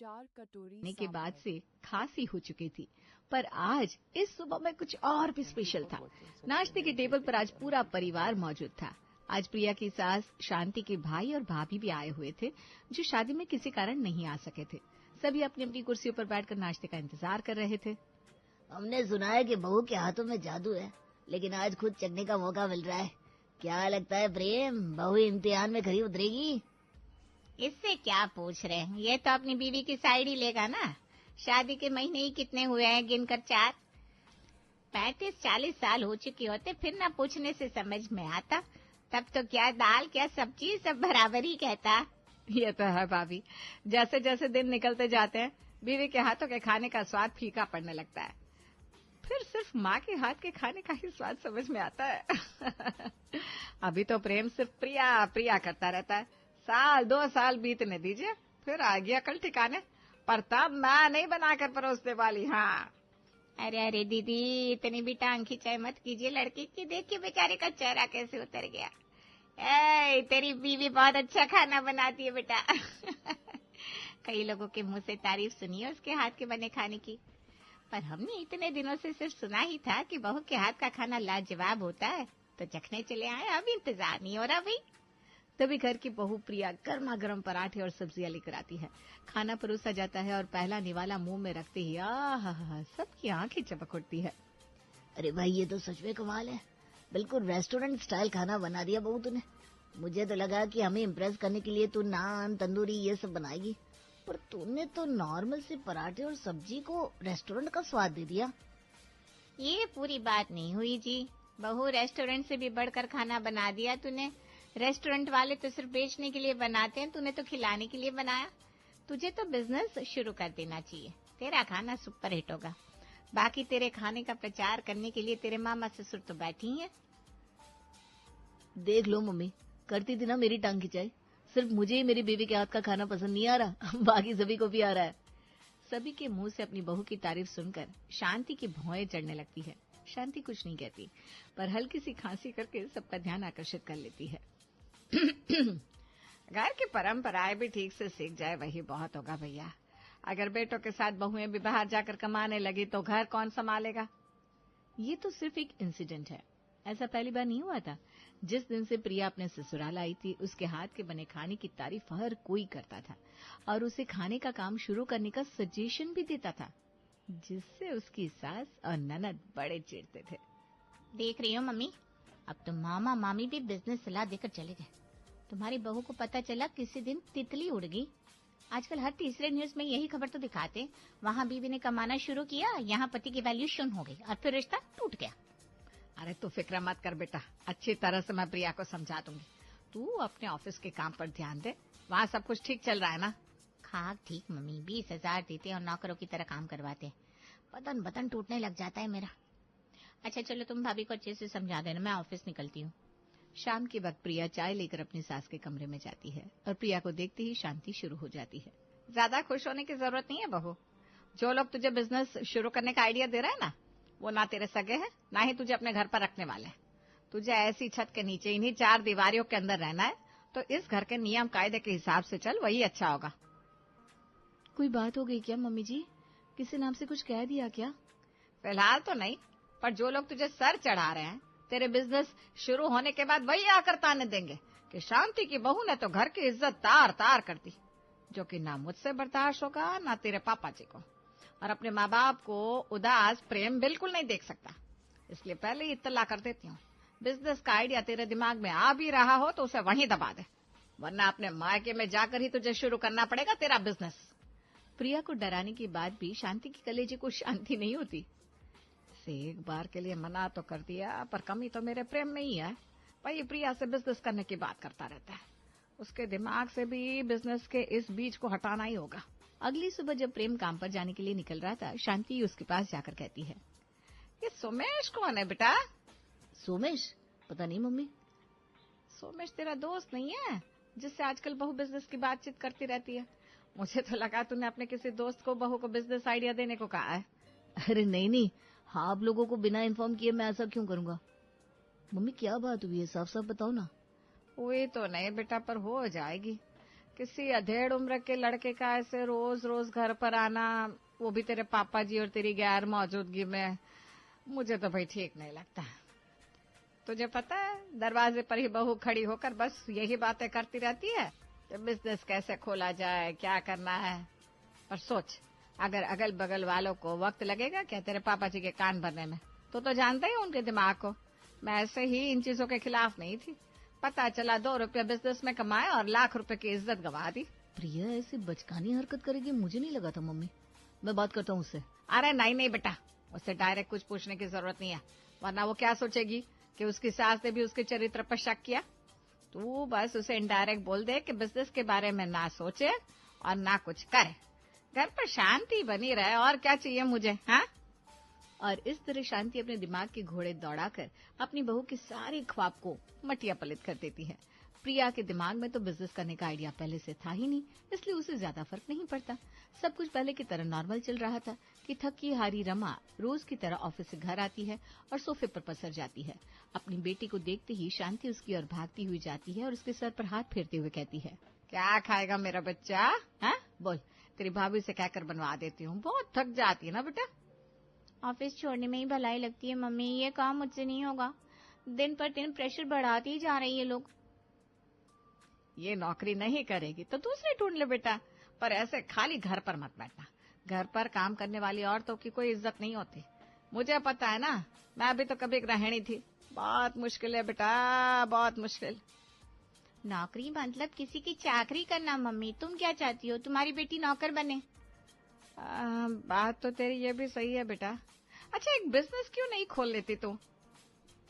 4 कटोरी के बाद से खांसी हो चुकी थी, पर आज इस सुबह में कुछ और भी स्पेशल था। नाश्ते के टेबल पर आज पूरा परिवार मौजूद था। आज प्रिया की सास, शांति के भाई और भाभी भी आए हुए थे, जो शादी में किसी कारण नहीं आ सके थे। सभी अपनी अपनी कुर्सियों पर बैठकर नाश्ते का इंतजार कर रहे थे। हमने सुना है कि बहू के हाथों में जादू है, लेकिन आज खुद चखने का मौका मिल रहा है। क्या लगता है प्रेम, बहू इम्तिहान में खरी उतरेगी? इससे क्या पूछ रहे हैं, ये तो अपनी बीवी की साइड ही लेगा ना। शादी के महीने ही कितने हुए हैं, गिनकर 4। 35-40 साल हो चुकी होते, फिर ना पूछने से समझ में आता। तब तो क्या दाल क्या सब्जी सब बराबर ही कहता। ये तो है भाभी, जैसे जैसे दिन निकलते जाते हैं बीवी के हाथों के खाने का स्वाद फीका पड़ने लगता है, फिर सिर्फ माँ के हाथ के खाने का ही स्वाद समझ में आता है। अभी तो प्रेम सिर्फ प्रिया प्रिया करता रहता है। 1-2 साल बीतने दीजिए, फिर आ गया कल ठिकाने, पर तब मैं नहीं बनाकर परोसने वाली। हाँ अरे दीदी, इतनी भी टांग खिंचाई मत कीजिए। लड़की की देख के बेचारे का चेहरा कैसे उतर गया। तेरी बीवी बहुत अच्छा खाना बनाती है बेटा। कई लोगों के मुंह से तारीफ सुनी है उसके हाथ के बने खाने की, पर हमने इतने दिनों से सिर्फ सुना ही था कि बहू के हाथ का खाना लाजवाब होता है, तो चखने चले आए। अब इंतजार नहीं हो रहा भाई। तभी घर की बहू प्रिया गर्मा गर्म पराठे और सब्जियां लेकर आती है। खाना परोसा जाता है और पहला निवाला मुंह में रखते ही आहा, सबकी आंखें चमक उठती है। अरे भाई, ये तो सच में कमाल है। बिल्कुल रेस्टोरेंट स्टाइल खाना बना दिया बहू तूने। मुझे तो लगा कि हमें इम्प्रेस करने के लिए तू नान, तंदूरी ये सब बनाएगी, पर तूने तो नॉर्मल से पराठे और सब्जी को रेस्टोरेंट का स्वाद दे दिया। ये पूरी बात नहीं हुई जी। बहू, रेस्टोरेंट से भी बढ़कर खाना बना दिया तूने। रेस्टोरेंट वाले तो सिर्फ बेचने के लिए बनाते हैं, तूने तो खिलाने के लिए बनाया। तुझे तो बिजनेस शुरू कर देना चाहिए, तेरा खाना सुपर हिट होगा। बाकी तेरे खाने का प्रचार करने के लिए तेरे मामा ससुर तो बैठी हैं। देख लो मम्मी, करती थी ना मेरी टांग खिंचाई। सिर्फ मुझे ही मेरी बीवी के हाथ का खाना पसंद नहीं आ रहा, बाकी सभी को भी आ रहा है। सभी के मुंह से अपनी बहू की तारीफ सुनकर शांति की भौएं चढ़ने लगती है। शांति कुछ नहीं कहती, पर हल्की सी खांसी करके सबका ध्यान आकर्षित कर लेती है। घर की परंपराएं भी ठीक से सीख जाए वही बहुत होगा भैया। अगर बेटों के साथ बहुएं भी बाहर जाकर कमाने लगी तो घर कौन संभालेगा? ये तो सिर्फ एक इंसिडेंट है, ऐसा पहली बार नहीं हुआ था। जिस दिन से प्रिया अपने ससुराल आई थी, उसके हाथ के बने खाने की तारीफ हर कोई करता था और उसे खाने का काम शुरू करने का सजेशन भी देता था, जिससे उसकी सास और ननद बड़े चिढ़ते थे। देख रही हो मम्मी, अब तो मामा मामी भी बिजनेस सलाह देकर चले गए। तुम्हारी बहू को पता चला किसी दिन तितली उड़ गई। आजकल हर तीसरे न्यूज में यही खबर तो दिखाते। वहाँ बीवी ने कमाना शुरू किया, यहाँ पति की वैल्यू शून्य हो गई और फिर रिश्ता टूट गया। अरे तू फिक्र मत कर बेटा, अच्छी तरह से मैं प्रिया को समझा दूंगी। तू अपने ऑफिस के काम पर ध्यान दे, वहाँ सब कुछ ठीक चल रहा है ना? हाँ ठीक मम्मी, 20,000 देते और नौकरों की तरह काम करवाते। बदन बदन टूटने लग जाता है मेरा। अच्छा चलो, तुम भाभी को अच्छे से समझा देना, मैं ऑफिस निकलती हूँ। शाम के वक्त प्रिया चाय लेकर अपनी सास के कमरे में जाती है और प्रिया को देखते ही शांति शुरू हो जाती है। ज्यादा खुश होने की जरूरत नहीं है बहू। जो लोग तुझे बिजनेस शुरू करने का आइडिया दे रहे हैं ना, वो ना तेरे सगे हैं, ना ही तुझे अपने घर पर रखने वाले हैं। तुझे ऐसी छत के नीचे इन्हीं 4 दीवारों के अंदर रहना है, तो इस घर के नियम कायदे के हिसाब से चल, वही अच्छा होगा। कोई बात हो गई क्या मम्मी जी? किसी नाम से कुछ कह दिया क्या? फिलहाल तो नहीं, पर जो लोग तुझे सर चढ़ा रहे हैं, तेरे बिजनेस शुरू होने के बाद वही आकर ताने देंगे कि शांति की बहू ने तो घर की इज्जत तार तार कर दी, जो कि ना मुझसे बर्दाश्त होगा ना तेरे पापा जी को। और अपने माँ बाप को उदास प्रेम बिल्कुल नहीं देख सकता, इसलिए पहले ही इत्तला कर देती हूँ। बिजनेस का आइडिया तेरे दिमाग में आ भी रहा हो तो उसे वहीं दबा दे, वरना अपने मायके में जाकर ही तुझे शुरू करना पड़ेगा तेरा बिजनेस। प्रिया को डराने के बाद भी शांति की कलेजे को शांति नहीं होती। से एक बार के लिए मना तो कर दिया, पर कमी तो मेरे प्रेम में ही है। भाई प्रिया से बिजनेस करने की बात करता रहता है, उसके दिमाग से भी बिजनेस के इस बीज को हटाना ही होगा। अगली सुबह जब प्रेम काम पर जाने के लिए निकल रहा था, शांति उसके पास जाकर कहती है, ये सोमेश कौन है बेटा? सोमेश? पता नहीं मम्मी। सोमेश तेरा दोस्त नहीं है जिससे आजकल बहू बिजनेस की बातचीत करती रहती है? मुझे तो लगा तूने अपने किसी दोस्त को बहू को बिजनेस आइडिया देने को कहा है। अरे नहीं, हाँ, आप लोगों को बिना इन्फॉर्म किए मैं ऐसा क्यों करूंगा? मम्मी क्या बात हुई है, साफ साफ बताओ ना। हुई तो नहीं बेटा, पर हो जाएगी। किसी अधेड़ उम्र के लड़के का ऐसे रोज रोज घर पर आना, वो भी तेरे पापा जी और तेरी गैर मौजूदगी में, मुझे तो भाई ठीक नहीं लगता। तुझे पता है, दरवाजे पर ही बहू खड़ी होकर बस यही बातें करती रहती है कि बिजनेस कैसे खोला जाए, क्या करना है। पर सोच, अगर अगल बगल वालों को वक्त लगेगा क्या तेरे पापा जी के कान भरने में? तो जानता ही उनके दिमाग को। मैं ऐसे ही इन चीजों के खिलाफ नहीं थी। पता चला 2 रुपये बिजनेस में कमाए और लाख रुपए की इज्जत गंवा दी। प्रिया ऐसी बचकानी हरकत करेगी मुझे नहीं लगा था मम्मी। मैं बात करता हूँ उससे। अरे नहीं बेटा, उससे डायरेक्ट कुछ पूछने की जरूरत नहीं है, वरना वो क्या सोचेगी कि उसकी सास ने भी उसके चरित्र पर शक किया। तू बस उसे इनडायरेक्ट बोल दे कि बिजनेस के बारे में ना सोचे और ना कुछ करे, घर पर शांति बनी रहे, और क्या चाहिए मुझे। हाँ, और इस तरह शांति अपने दिमाग के घोड़े दौड़ाकर अपनी बहू के सारे ख्वाब को मटिया पलित कर देती है। प्रिया के दिमाग में तो बिजनेस करने का आइडिया पहले से था ही नहीं, इसलिए उसे ज्यादा फर्क नहीं पड़ता। सब कुछ पहले की तरह नॉर्मल चल रहा था कि थकी हारी रमा रोज की तरह ऑफिस से घर आती है और सोफे पर पसर जाती है। अपनी बेटी को देखते ही शांति उसकी ओर भागती हुई जाती है और उसके सर पर हाथ फेरते हुए कहती है, क्या खाएगा मेरा बच्चा? हाँ बोल, तेरी भाभी से कहकर बनवा देती हूँ, बहुत थक जाती है ना बेटा। ऑफिस छोड़ने में ही भलाई लगती है मम्मी, ये काम मुझसे नहीं होगा। दिन पर दिन प्रेशर बढ़ाते ही जा रही है लोग। ये नौकरी नहीं करेगी तो दूसरी ढूंढ ले बेटा, पर ऐसे खाली घर पर मत बैठना। घर पर काम करने वाली औरतों की कोई इज्जत नहीं होती, मुझे पता है ना। मैं भी तो कभी गृहिणी थी, बहुत मुश्किल है बेटा, बहुत मुश्किल। नौकरी मतलब किसी की चाकरी करना मम्मी। तुम क्या चाहती हो, तुम्हारी बेटी नौकर बने? बात तो तेरी ये भी सही है बेटा। अच्छा, एक बिजनेस क्यों नहीं खोल लेती तू?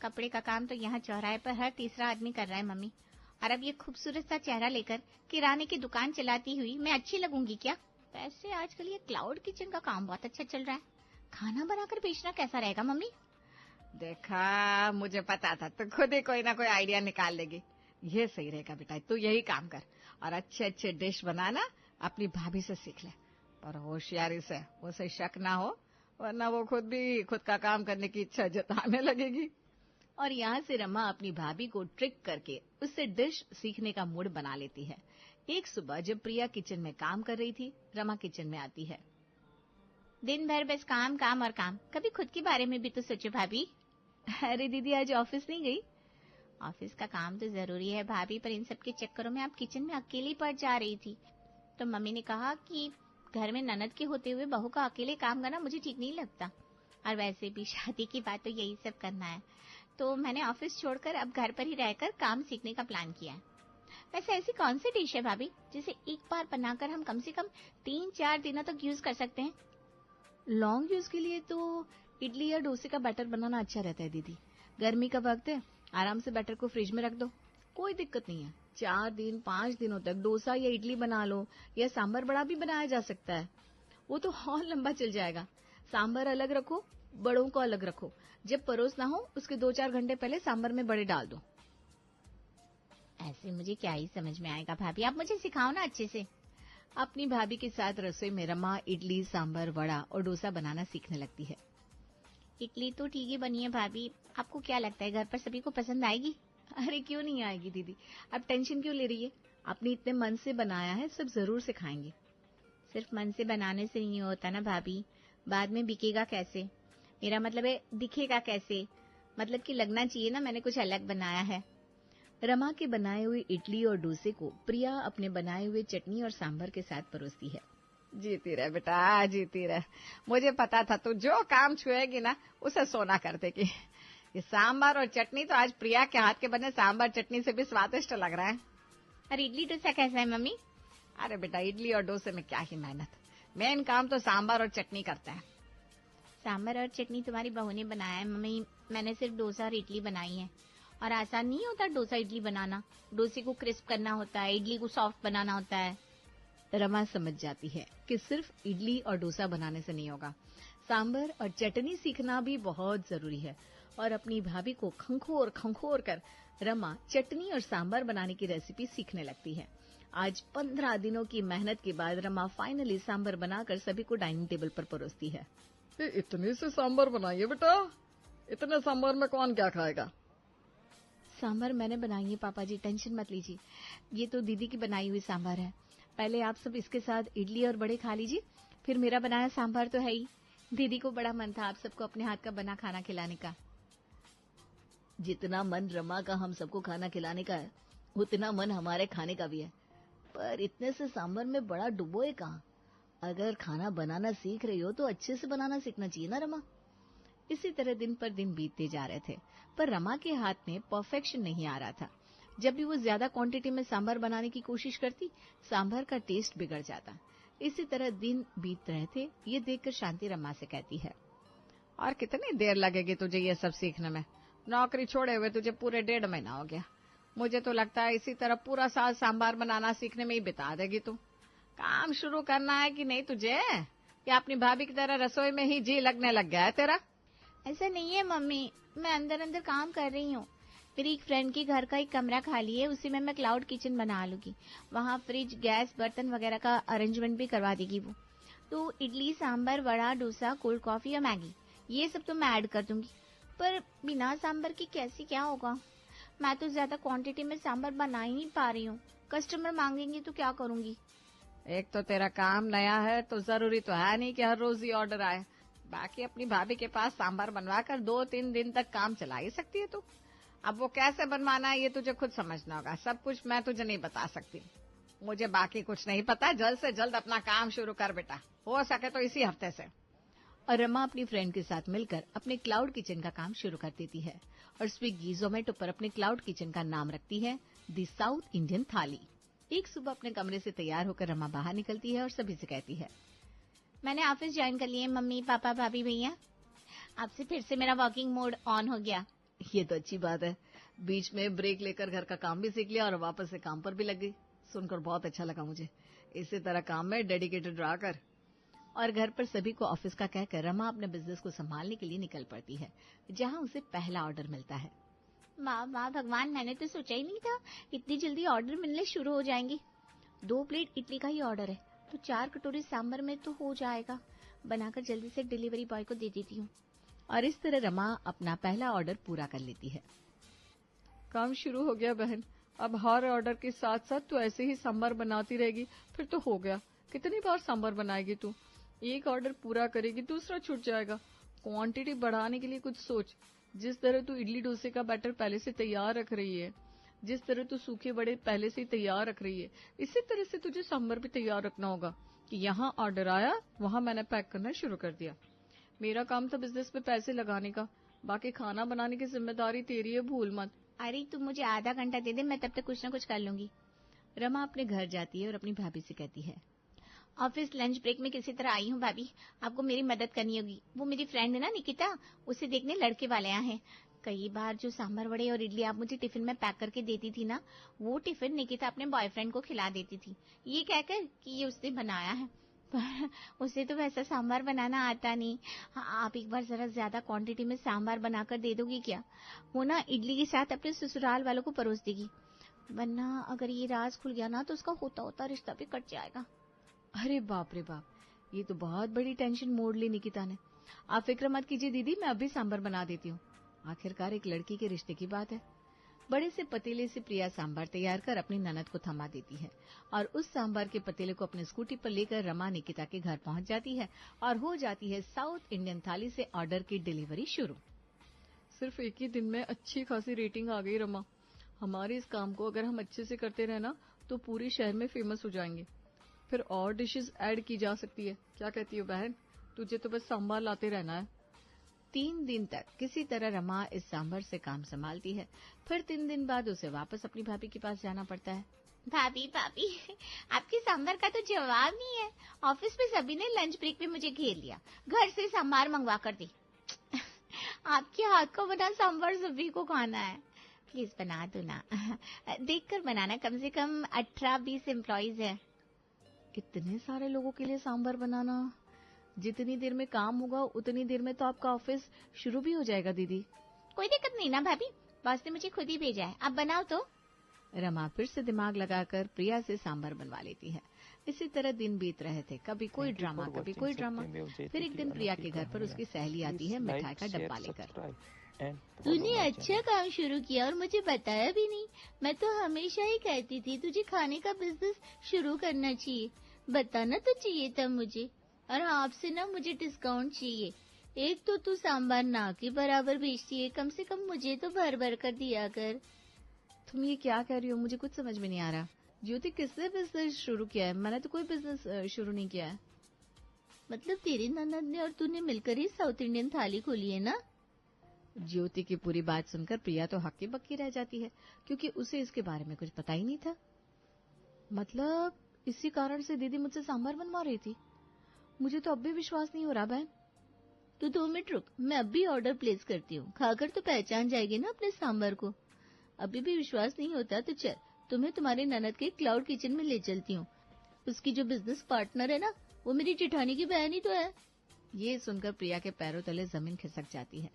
कपड़े का काम तो यहाँ चौराहे पर हर तीसरा आदमी कर रहा है मम्मी, और अब ये खूबसूरत सा चेहरा लेकर किराने की दुकान चलाती हुई मैं अच्छी लगूंगी क्या? वैसे आजकल ये क्लाउड किचन का काम बहुत अच्छा चल रहा है, खाना बनाकर बेचना कैसा रहेगा मम्मी? देखा, मुझे पता था तो खुद ही कोई ना कोई आइडिया निकाल लेगी। ये सही रहेगा बेटा, तू यही काम कर और अच्छे अच्छे डिश बनाना अपनी भाभी से सीख ले, पर होशियारी से, उसे शक ना हो, वरना वो खुद भी खुद का काम करने की इच्छा जताने लगेगी। और यहाँ से रमा अपनी भाभी को ट्रिक करके उससे डिश सीखने का मूड बना लेती है। एक सुबह जब प्रिया किचन में काम कर रही थी, रमा किचन में आती है। दिन भर बस काम काम और काम, कभी खुद के बारे में भी तो सोचो भाभी। अरे दीदी, आज ऑफिस नहीं गई? ऑफिस का काम तो जरूरी है भाभी, पर इन सब के चक्करों में आप किचन में अकेली पड़ जा रही थी, तो मम्मी ने कहा कि घर में ननद के होते हुए बहू का अकेले काम करना मुझे ठीक नहीं लगता, और वैसे भी शादी की बात तो यही सब करना है, तो मैंने ऑफिस छोड़कर अब घर पर ही रहकर काम सीखने का प्लान किया है। वैसे ऐसी कौन सी डिश है भाभी जिसे एक बार बनाकर हम कम से कम 3-4 दिनों तक यूज कर सकते हैं? लॉन्ग यूज के लिए तो इडली या डोसे का बैटर बनाना अच्छा रहता है दीदी। गर्मी का वक्त है, आराम से बैटर को फ्रिज में रख दो, कोई दिक्कत नहीं है। 4 दिन 5 दिनों तक डोसा या इडली बना लो, या सांबर बड़ा भी बनाया जा सकता है, वो तो और लंबा चल जाएगा। सांबर अलग रखो, बड़ों को अलग रखो, जब परोसना हो उसके 2-4 घंटे पहले सांबर में बड़े डाल दो। ऐसे मुझे क्या ही समझ में आएगा भाभी, आप मुझे सिखाओ ना अच्छे से। अपनी भाभी के साथ रसोई में रमा इडली, सांबर, वड़ा और डोसा बनाना सीखने लगती है। इडली तो ठीक ही बनी है भाभी, आपको क्या लगता है घर पर सभी को पसंद आएगी? अरे क्यों नहीं आएगी दीदी, अब टेंशन क्यों ले रही है? आपने इतने मन से बनाया है, सब जरूर से खाएंगे। सिर्फ मन से बनाने से नहीं होता ना भाभी, बाद में बिकेगा कैसे? मेरा मतलब है दिखेगा कैसे, मतलब कि लगना चाहिए ना मैंने कुछ अलग बनाया है। रमा के बनाए हुए इडली और डोसे को प्रिया अपने बनाए हुए चटनी और सांभर के साथ परोसती है। जीती रहे बेटा, जीती रहे। मुझे पता था तू जो काम छुएगी ना उसे सोना कर देगी। ये सांभर और चटनी तो आज प्रिया के हाथ के बने सांभर चटनी से भी स्वादिष्ट लग रहा है। और इडली डोसा कैसा है मम्मी? अरे बेटा, इडली और डोसे में क्या ही मेहनत, मेन काम तो सांभर और चटनी करते हैं। सांभर और चटनी तुम्हारी बहू ने बनाया है मम्मी, मैंने सिर्फ डोसा और इडली बनाई है। और आसान नहीं होता डोसा इडली बनाना, डोसे को क्रिस्प करना होता है, इडली को सॉफ्ट बनाना होता है। रमा समझ जाती है कि सिर्फ इडली और डोसा बनाने से नहीं होगा, सांभर और चटनी सीखना भी बहुत जरूरी है। और अपनी भाभी को खंखोर खंखोर कर रमा चटनी और सांभर बनाने की रेसिपी सीखने लगती है। आज 15 दिनों की मेहनत के बाद रमा फाइनली सांभर बनाकर सभी को डाइनिंग टेबल पर परोसती है। इतनी से सांभर बनाइए बेटा, इतने सांभर में कौन क्या खाएगा? सांभर मैंने बनाई है पापा जी, टेंशन मत लीजिए, ये तो दीदी की बनाई हुई सांभर है। पहले आप सब इसके साथ इडली और बड़े खा लीजिए, फिर मेरा बनाया सांभर तो है ही। दीदी को बड़ा मन था आप सबको अपने हाथ का बना खाना खिलाने का। जितना मन रमा का हम सबको खाना खिलाने का है, उतना मन हमारे खाने का भी है। पर इतने से सांभर में बड़ा डुबोए कहाँ? अगर खाना बनाना सीख रही हो तो अच्छे से बनाना सीखना चाहिए ना रमा। इसी तरह दिन पर दिन बीतते जा रहे थे, पर रमा के हाथ में परफेक्शन नहीं आ रहा था। जब भी वो ज्यादा क्वांटिटी में सांभर बनाने की कोशिश करती, सांभर का टेस्ट बिगड़ जाता। इसी तरह दिन बीत रहे थे। ये देखकर शांति रमा से कहती है, और कितनी देर लगेगी तुझे ये सब सीखने में? नौकरी छोड़े हुए तुझे पूरे 1.5 महीना हो गया। मुझे तो लगता है इसी तरह पूरा साल सांभर बनाना सीखने में ही बिता देगी तू। काम शुरू करना है कि नहीं तुझे, या अपनी भाभी की तरह रसोई में ही जी लगने लग गया है तेरा? ऐसा नहीं है मम्मी, मैं अंदर अंदर काम कर रही हूँ। फिर एक फ्रेंड के घर का एक कमरा खाली है, उसी में मैं क्लाउड किचन बना लूंगी। वहाँ फ्रिज, गैस, बर्तन वगैरह का अरेंजमेंट भी करवा देगी वो। तो इडली, सांभर, वड़ा, डोसा, कोल्ड कॉफी या मैगी, ये सब तो मैं ऐड कर दूंगी। पर बिना सांभर के कैसे क्या होगा? मैं तो ज्यादा क्वांटिटी में सांभर बना ही नहीं पा रही हूँ। कस्टमर मांगेंगे तो क्या करूंगी? एक तो तेरा काम नया है, तो जरूरी तो है नहीं कि हर रोज ही ऑर्डर आए। बाकी अपनी भाभी के पास सांभर बनवा कर 2-3 दिन तक काम चला ही सकती है तू। अब वो कैसे बनवाना है ये तुझे खुद समझना होगा। सब कुछ मैं तुझे नहीं बता सकती। मुझे बाकी कुछ नहीं पता। जल्द से जल्द अपना काम शुरू कर बेटा, हो सके तो इसी हफ्ते से। और रमा अपनी फ्रेंड के साथ मिलकर अपने क्लाउड किचन का काम शुरू कर देती है और स्विगी, जोमेटो पर अपने क्लाउड किचन का नाम रखती है द साउथ इंडियन थाली। एक सुबह अपने कमरे से तैयार होकर रमा बाहर निकलती है और सभी से कहती है, मैंने ऑफिस ज्वाइन कर लिए मम्मी, पापा, भाभी, भैया। आपसे फिर से मेरा वर्किंग मोड ऑन हो गया। ये तो अच्छी बात है। बीच में ब्रेक लेकर घर का काम भी सीख लिया और वापस से काम पर भी लग गई। सुनकर बहुत अच्छा लगा मुझे। इसी तरह काम में डेडिकेटेड रहा कर। और घर पर सभी को ऑफिस का कहकर रमा अपने बिजनेस को संभालने के लिए निकल पड़ती है, जहां उसे पहला ऑर्डर मिलता है। वाह वाह भगवान, मैंने तो सोचा ही नहीं था इतनी जल्दी ऑर्डर मिलने शुरू हो जाएंगे। 2 प्लेट इडली का ही ऑर्डर है, तो 4 कटोरी सांभर में तो हो जाएगा। बनाकर जल्दी से डिलीवरी बॉय को दे देती हूँ। और इस तरह रमा अपना पहला ऑर्डर पूरा कर लेती है। काम शुरू हो गया बहन। अब हर ऑर्डर के साथ साथ तू ऐसे ही सांभर बनाती रहेगी, फिर तो हो गया। कितनी बार सांभर बनाएगी तू? एक ऑर्डर पूरा करेगी, दूसरा छूट जाएगा। क्वांटिटी बढ़ाने के लिए कुछ सोच। जिस तरह तू इडली डोसे का बैटर पहले से तैयार रख रही है, जिस तरह तू सूखे बड़े पहले से तैयार रख रही है, इसी तरह से तुझे सांभर भी तैयार रखना होगा कि यहाँ ऑर्डर आया, वहाँ मैंने पैक करना शुरू कर दिया। मेरा काम था बिजनेस में पैसे लगाने का, बाकी खाना बनाने की जिम्मेदारी तेरी है, भूल मत। अरे तुम मुझे आधा घंटा दे दे, मैं तब तक कुछ न कुछ कर लूंगी। रमा अपने घर जाती है और अपनी भाभी से कहती है, ऑफिस लंच ब्रेक में किसी तरह आई हूँ भाभी, आपको मेरी मदद करनी होगी। वो मेरी फ्रेंड है ना निकिता, उसे देखने लड़के वाले आए हैं। कई बार जो सांभर, वड़े और इडली आप मुझे टिफिन में पैक करके देती थी ना, वो टिफिन निकिता अपने बॉयफ्रेंड को खिला देती थी, ये कहकर कि ये उसने बनाया है। पर उसे तो वैसा सांभर बनाना आता नहीं। हाँ, आप एक बार जरा ज्यादा क्वांटिटी में सांभर बनाकर दे दोगी क्या? वो ना इडली के साथ अपने ससुराल वालों को परोस देगी, वरना अगर ये राज खुल गया ना तो उसका होता होता रिश्ता भी कट जाएगा। अरे बाप रे बाप, ये तो बहुत बड़ी टेंशन मोड़ ली निकिता ने। आप फिक्र मत कीजिए दीदी, मैं अभी सांभर बना देती हूँ। आखिरकार एक लड़की के रिश्ते की बात है। बड़े से पतीले से प्रिया सांभर तैयार कर अपनी ननद को थमा देती है और उस सांभर के पतीले को अपने स्कूटी पर लेकर रमा निकिता के घर पहुंच जाती है और हो जाती है साउथ इंडियन थाली से ऑर्डर की डिलीवरी शुरू। सिर्फ एक ही दिन में अच्छी खासी रेटिंग आ गई रमा। हमारे इस काम को अगर हम अच्छे से करते रहे ना तो पूरे शहर में फेमस हो जाएंगे। फिर और डिशेस ऐड की जा सकती है। क्या कहती हो बहन? तुझे तो बस सांभर लाते रहना है। 3 दिन तक किसी तरह रमा इस सांभर से काम संभालती है। फिर 3 दिन बाद उसे वापस अपनी भाभी के पास जाना पड़ता है। भाभी भाभी, आपके सांभर का तो जवाब नहीं है। ऑफिस में सभी ने लंच ब्रेक में मुझे घेर लिया, घर से सांभर मंगवा कर दी। आपके हाथ का बना सांभर सभी को खाना है, प्लीज बना दो ना। देखकर बनाना, कम से कम 18-20 एम्प्लॉइज है। इतने सारे लोगों के लिए सांभर बनाना? जितनी देर में काम होगा उतनी देर में तो आपका ऑफिस शुरू भी हो जाएगा दीदी। कोई दिक्कत नहीं ना भाभी, बॉस ने मुझे खुद ही भेजा है, आप बनाओ तो। रमा फिर से दिमाग लगाकर प्रिया से सांभर बनवा लेती है। इसी तरह दिन बीत रहे थे, कभी कोई ड्रामा कभी कोई ड्रामा। फिर एक दिन प्रिया के घर पर उसकी सहेली आती है मिठाई का डब्बा लेकर। तूने अच्छा काम शुरू किया और मुझे बताया भी नहीं। मैं तो हमेशा ही कहती थी तुझे खाने का बिजनेस शुरू करना चाहिए, बताना तो चाहिए था मुझे। और आपसे ना मुझे डिस्काउंट चाहिए। एक तो तू सांबार ना के बराबर बेचती है, कम से कम मुझे तो भर भर कर दिया कर। तुम ये क्या कह रही हो, मुझे कुछ समझ में नहीं आ रहा। ज्योति, किसने बिजनेस शुरू किया है? मैंने तो कोई बिजनेस शुरू नहीं किया है। मतलब तेरी ननद ने और तूने मिलकर ही साउथ इंडियन थाली खोली है ना? ज्योति की पूरी बात सुनकर प्रिया तो हक्की बक्की रह जाती है, क्योंकि उसे इसके बारे में कुछ पता ही नहीं था। मतलब इसी कारण से दीदी मुझसे सांभर बनवा रही थी। मुझे तो अब भी विश्वास नहीं हो रहा बहन। तू 2 मिनट रुक, मैं अभी ऑर्डर प्लेस करती हूँ। खाकर तो पहचान जाएगी ना अपने सांभर को। अभी भी विश्वास नहीं होता तो चल, तुम्हें तुम्हारे ननद के क्लाउड किचन में ले चलती हूँ। उसकी जो बिजनेस पार्टनर है ना, वो मेरी जेठानी की बहन ही तो है। ये सुनकर प्रिया के पैरों तले जमीन खिसक जाती है।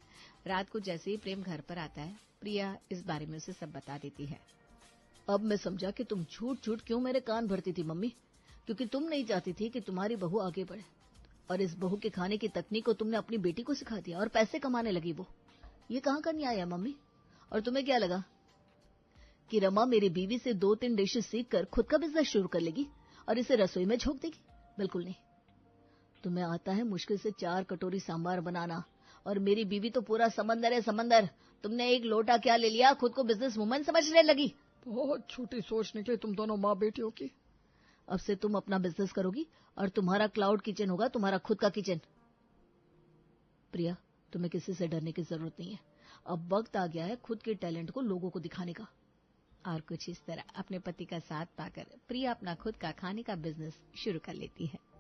रात को जैसे ही प्रेम घर पर आता है, प्रिया इस बारे में उसे सब बता देती है। अब मैं समझा कि तुम झूठ झूठ क्यों मेरे कान भरती थी मम्मी, क्योंकि तुम नहीं चाहती थी कि तुम्हारी बहू आगे बढ़े। और इस बहू के खाने की तकनीक को तुमने अपनी बेटी को सिखा दिया और पैसे कमाने लगी वो। ये कहाँ का न्याय है मम्मी? और तुम्हें क्या लगा कि रमा मेरी बीवी से 2-3 डिशेस सीख कर खुद का बिजनेस शुरू कर लेगी और इसे रसोई में झोंक देगी? बिल्कुल नहीं। तुम्हें आता है मुश्किल से 4 कटोरी सांबार बनाना, और मेरी बीवी तो पूरा समंदर है समंदर। तुमने एक लोटा क्या ले लिया, खुद को बिजनेस वुमन समझने लगी। बहुत छोटी सोच निकली तुम दोनों माँ बेटियों की। अब से तुम अपना बिजनेस करोगी और तुम्हारा क्लाउड किचन होगा तुम्हारा खुद का किचन। प्रिया, तुम्हें किसी से डरने की जरूरत नहीं है। अब वक्त आ गया है खुद के टैलेंट को लोगों को दिखाने का। और कुछ इस तरह अपने पति का साथ पाकर प्रिया अपना खुद का खाने का बिजनेस शुरू कर लेती है।